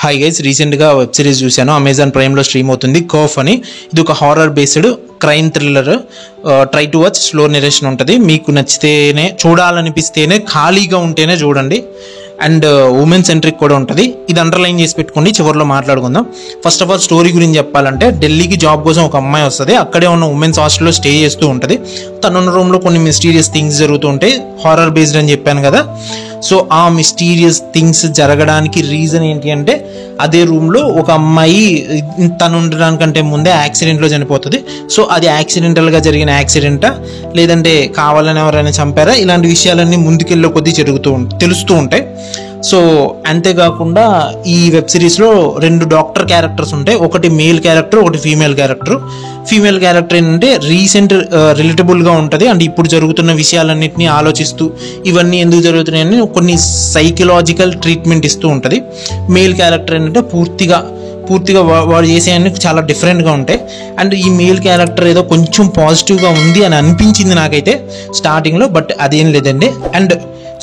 Hi guys, రీసెంట్గా web series చూశాను. Amazon ప్రైమ్లో stream అవుతుంది. కర్ఫ్ అని. ఇది ఒక horror based crime thriller. Try to watch. Slow narration ఉంటుంది. మీకు నచ్చితేనే, చూడాలనిపిస్తేనే, ఖాళీగా ఉంటేనే చూడండి. అండ్ ఉమెన్ సెంట్రిక్ కూడా ఉంటుంది. ఇది అండర్లైన్ చేసి పెట్టుకోండి, చివరిలో మాట్లాడుకుందాం. ఫస్ట్ ఆఫ్ ఆల్ స్టోరీ గురించి చెప్పాలంటే, ఢిల్లీకి జాబ్ కోసం ఒక అమ్మాయి వస్తుంది. అక్కడే ఉన్న ఉమెన్స్ హాస్టల్లో స్టే చేస్తూ ఉంటుంది. తనున్న రూమ్లో కొన్ని మిస్టీరియస్ థింగ్స్ జరుగుతూ ఉంటాయి. హారర్ బేస్డ్ అని చెప్పాను కదా. సో ఆ మిస్టీరియస్ థింగ్స్ జరగడానికి రీజన్ ఏంటి అంటే, అదే రూమ్లో ఒక అమ్మాయి తను ఉండడానికంటే ముందే యాక్సిడెంట్లో చనిపోతుంది. సో అది యాక్సిడెంటల్గా జరిగిన యాక్సిడెంటా, లేదంటే కావాలని ఎవరైనా చంపారా, ఇలాంటి విషయాలన్నీ ముందుకెళ్ళే కొద్దీ తెలుస్తూ ఉంటాయి. సో అంతేకాకుండా ఈ వెబ్ సిరీస్లో 2 డాక్టర్ క్యారెక్టర్స్ ఉంటాయి. ఒకటి మేల్ క్యారెక్టర్, ఒకటి ఫీమేల్ క్యారెక్టర్. ఫీమేల్ క్యారెక్టర్ ఏంటంటే రిలేటబుల్గా ఉంటుంది. అంటే ఇప్పుడు జరుగుతున్న విషయాలన్నింటినీ ఆలోచిస్తూ ఇవన్నీ ఎందుకు జరుగుతున్నాయని కొన్ని సైకలాజికల్ ట్రీట్మెంట్ ఇస్తూ ఉంటుంది. మేల్ క్యారెక్టర్ ఏంటంటే పూర్తిగా వాడు చేసేవన్నీ చాలా డిఫరెంట్గా ఉంటాయి. అండ్ ఈ మేల్ క్యారెక్టర్ ఏదో కొంచెం పాజిటివ్గా ఉంది అని అనిపించింది నాకైతే స్టార్టింగ్లో, బట్ అదేం లేదండి. అండ్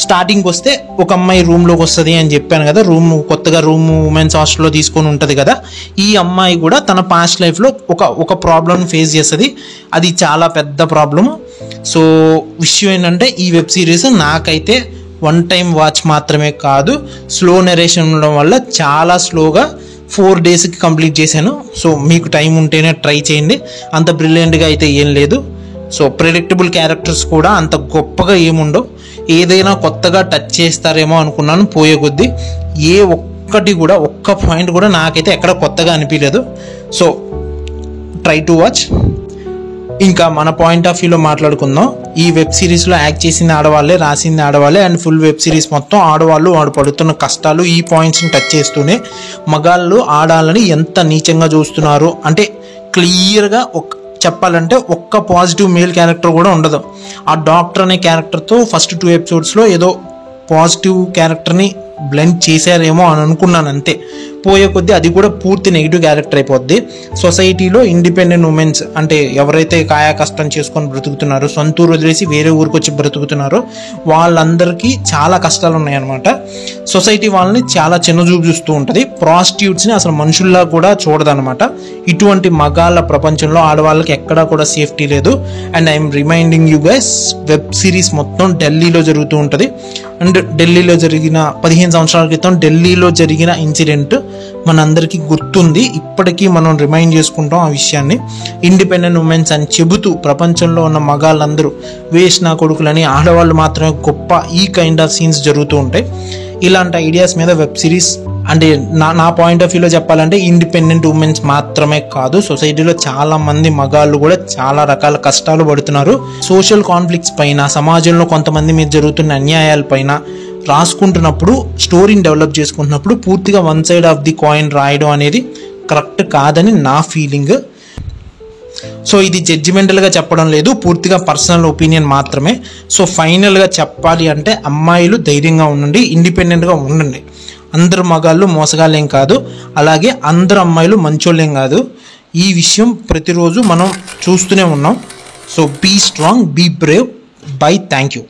స్టార్టింగ్కి వస్తే ఒక అమ్మాయి రూమ్లోకి వస్తుంది అని చెప్పాను కదా. కొత్తగా రూమ్ ఉమెన్స్ హాస్టల్లో తీసుకొని ఉంటుంది కదా. ఈ అమ్మాయి కూడా తన పాస్ట్ లైఫ్లో ఒక ప్రాబ్లమ్ ఫేస్ చేస్తుంది. అది చాలా పెద్ద ప్రాబ్లము. సో విషయం ఏంటంటే, ఈ వెబ్ సిరీస్ నాకైతే 1 టైం వాచ్ మాత్రమే కాదు, స్లో నెరేషన్ ఉండడం వల్ల చాలా స్లోగా 4 డేస్కి కంప్లీట్ చేశాను. సో మీకు టైం ఉంటేనే ట్రై చేయండి. అంత బ్రిలియంట్గా అయితే ఏం లేదు. సో ప్రెడిక్టబుల్ క్యారెక్టర్స్ కూడా అంత గొప్పగా ఏముండవు. ఏదైనా కొత్తగా టచ్ చేస్తారేమో అనుకున్నాను, పోయే కొద్దీ ఒక్క పాయింట్ కూడా నాకైతే ఎక్కడ కొత్తగా అనిపించలేదు. So try to watch. ఇంకా మన పాయింట్ ఆఫ్ వ్యూలో మాట్లాడుకుందాం. ఈ వెబ్ సిరీస్లో యాక్ట్ చేసింది ఆడవాళ్ళే, రాసింది ఆడవాళ్ళే. అండ్ ఫుల్ వెబ్ సిరీస్ మొత్తం ఆడవాళ్ళు, వాడు పడుతున్న కష్టాలు, ఈ పాయింట్స్ని టచ్ చేస్తూనే మగాళ్ళు ఆడాలని ఎంత నీచంగా చూస్తున్నారు అంటే, క్లియర్గా చెప్పాలంటే ఒక్క పాజిటివ్ మేల్ క్యారెక్టర్ కూడా ఉండదు. ఆ డాక్టర్ అనే క్యారెక్టర్తో ఫస్ట్ 2 ఎపిసోడ్స్లో ఏదో పాజిటివ్ క్యారెక్టర్ని బ్లెండ్ చేశారేమో అని అనుకున్నాను, అంతే. పోయే కొద్దీ అది కూడా పూర్తి నెగిటివ్ క్యారెక్టర్ అయిపోద్ది. సొసైటీలో ఇండిపెండెంట్ ఉమెన్స్ అంటే ఎవరైతే కాయా కష్టం చేసుకొని బ్రతుకుతున్నారో, సొంత ఊరు వదిలేసి వేరే ఊరికి వచ్చి బ్రతుకుతున్నారో, వాళ్ళందరికీ చాలా కష్టాలు ఉన్నాయన్నమాట. సొసైటీ వాళ్ళని చాలా చిన్నచూపు చూస్తూ ఉంటుంది. ప్రాస్టిట్యూట్స్ని అసలు మనుషుల్లా కూడా చూడదన్నమాట. ఇటువంటి మగాళ్ళ ప్రపంచంలో ఆడవాళ్ళకి ఎక్కడా కూడా సేఫ్టీ లేదు. And I'm reminding you guys, web series మొత్తం ఢిల్లీలో జరుగుతూ ఉంటుంది. అండ్ ఢిల్లీలో జరిగిన 15 సంవత్సరాల క్రితం ఢిల్లీలో జరిగిన ఇన్సిడెంట్ మనందరికీ గుర్తుంది. ఇప్పటికీ మనం రిమైండ్ చేసుకుంటాం ఆ విషయాన్ని. ఇండిపెండెంట్ ఉమెన్స్ అని చెబుతూ ప్రపంచంలో ఉన్న మగాళ్ళందరూ వేస్ట్ నా కొడుకులని, ఆడవాళ్ళు మాత్రమే గొప్ప, ఈ కైండ్ ఆఫ్ సీన్స్ జరుగుతూ ఉంటాయి. ఇలాంటి ఐడియాస్ మీద వెబ్ సిరీస్ అంటే నా పాయింట్ ఆఫ్ వ్యూలో చెప్పాలంటే, ఇండిపెండెంట్ ఉమెన్స్ మాత్రమే కాదు, సొసైటీలో చాలా మంది మగాళ్ళు కూడా చాలా రకాల కష్టాలు పడుతున్నారు. సోషల్ కాన్ఫ్లిక్ట్స్ పైన, సమాజంలో కొంతమంది మీద జరుగుతున్న అన్యాయాల పైన రాసుకుంటున్నప్పుడు, స్టోరీని డెవలప్ చేసుకుంటున్నప్పుడు పూర్తిగా 1 సైడ్ ఆఫ్ ది కాయిన్ రాయడం అనేది కరెక్ట్ కాదని నా ఫీలింగ్. సో ఇది జడ్జిమెంటల్గా చెప్పడం లేదు, పూర్తిగా పర్సనల్ ఒపీనియన్ మాత్రమే. సో ఫైనల్గా చెప్పాలి అంటే, అమ్మాయిలు ధైర్యంగా ఉండండి, ఇండిపెండెంట్గా ఉండండి. అందరు మగాళ్ళు మోసగాళ్ళేం కాదు, అలాగే అందరు అమ్మాయిలు మంచోళ్ళేం కాదు. ఈ విషయం ప్రతిరోజు మనం చూస్తూనే ఉన్నాం. So be strong, be brave. Bye. Thank you.